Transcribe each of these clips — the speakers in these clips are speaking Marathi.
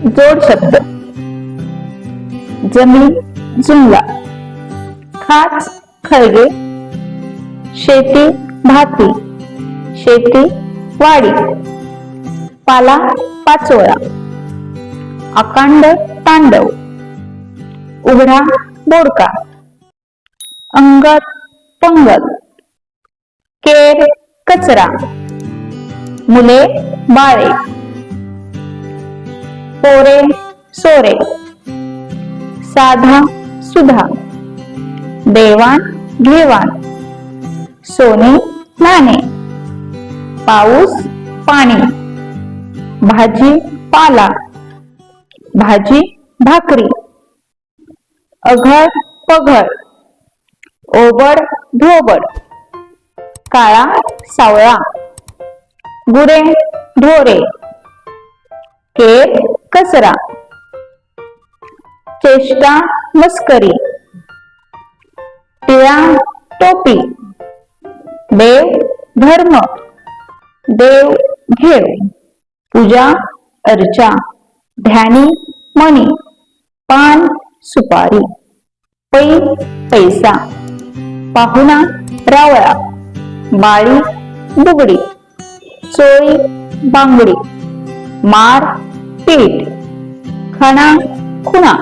जोड शब्द जमीन जुमला, खाच खळगे, शेती भाती, शेती वाडी, पाला पाचोळा, अकांड तांडव, उघडा बोडका, अंगत पंगत, केर कचरा, मुले बाळे, पोरे सोरे, साधा सुधा, देवाण घेवाण, सोने नाणे, पाऊस पाणी, भाजी पाला, भाजी भाकरी, अघड पघड, ओबड धोबड, काळा सावळा, गुरे ढोरे, केर कचरा, चेष्टा मस्करी, टिळा टोपी, देव धर्म, देव घेव, पूजा अर्चा, ध्यानी मणी, पान सुपारी, पै पैसा, पाहुणा रावळा, बाळी बुगडी, चोळी बांगडी, मार पीठ, खणा खुणा,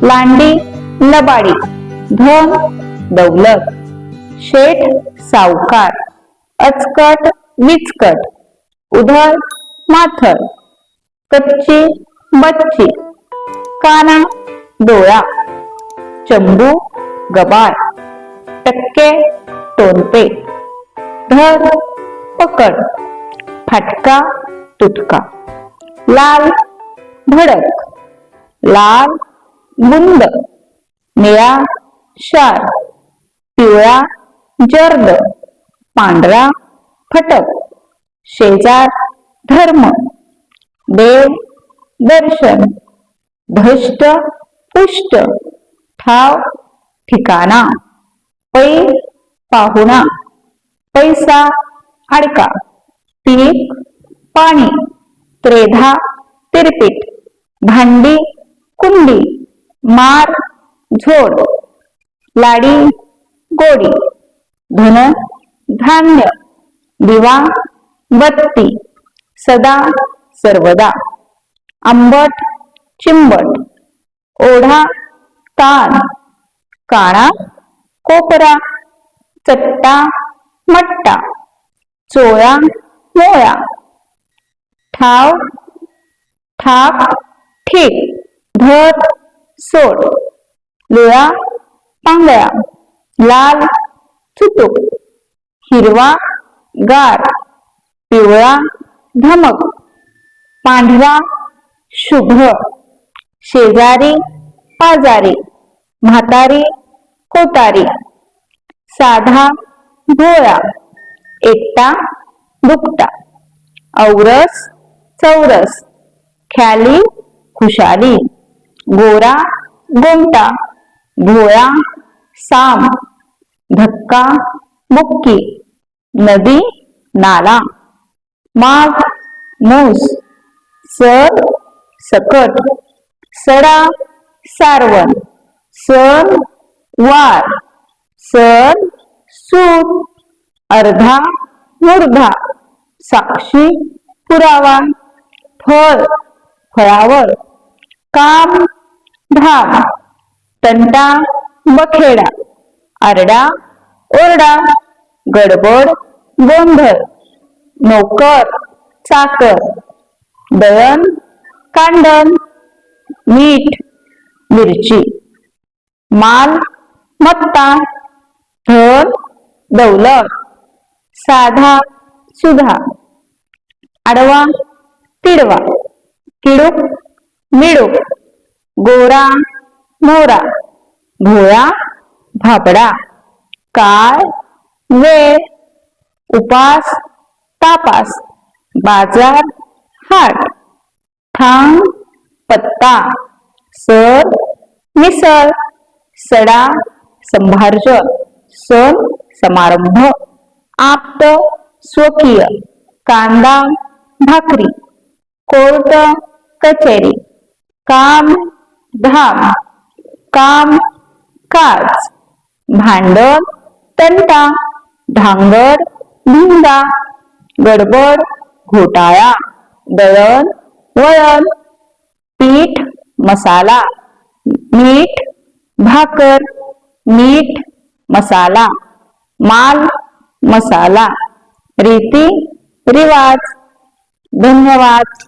लांडी लबाडी, धन दौलत, शेठ सावकार, अचकट विचकट, उधळ माथळ, कच्ची बच्ची, काना डोळा, चंबू गबाळ, टक्के टोनपे, धर पकड, फटका तुटका, लाल भडक, लाल बुंद, निळा शार, पिवळा जर्द, पांढरा फटक, शेजार धर्म, देव दर्शन, भ्रष्ट पुष्ट, ठाव ठिकाणा, पै पाहुणा, पैसा अडका, पीक पाणी, त्रेधा तिरपीट, भांडी कुंडी, मार झोड, लाडी गोडी, धन धान्य, दिवा बत्ती, सदा सर्वदा, आंबट चिंबट, ओढा ताण, काणा कोपरा, चट्टा मट्टा, चोळा मोळा, ठाव ठाक ठीक, धर सोड, लुळा पांगळा, लाल चुटूक, हिरवा गार, पिवळा धमक, पांढरा शुभ्र, शेजारी पाजारी, म्हातारी कोतारी, साधा भोळा, एकटा दुकटा, औरस चौरस, ख्याली खुशाली, गोरा गोमटा, भोळा साम, धक्का बुक्की, नदी नाला, माघ मूस, सर सकट, सडा सारवण, सण वार, सण सूत, अर्धा मुर्धा, साक्षी पुरावा, फळ फळावर, काम धाम, तंटा बखेडा, आरडा ओरडा, गडबड गोंधळ, नोकर चाकर, दळण कांडण, मीठ मिरची, माल मत्ता, धन दौलत, साधा सुधा, आडवा तिडवा, किडूक मिडूक, गोरा मोरा, भोळा भाबडा, काळ वेळ, उपास तापास, बाजार हाट, थांग पत्ता, सर मिसळ, सडा संभार्य, सण समारंभ, आप्त स्वकीय, कांदा भाकरी, कोर्ट कचेरी, काम धाम, काम काज, भांडण तंटा, धांगड धिंगा, गडबड घोटाळा, दळण वळण, पीठ मसाला, मीठ भाकर, मीठ मसाला, माल मसाला, रीती रिवाज. धन्यवाद.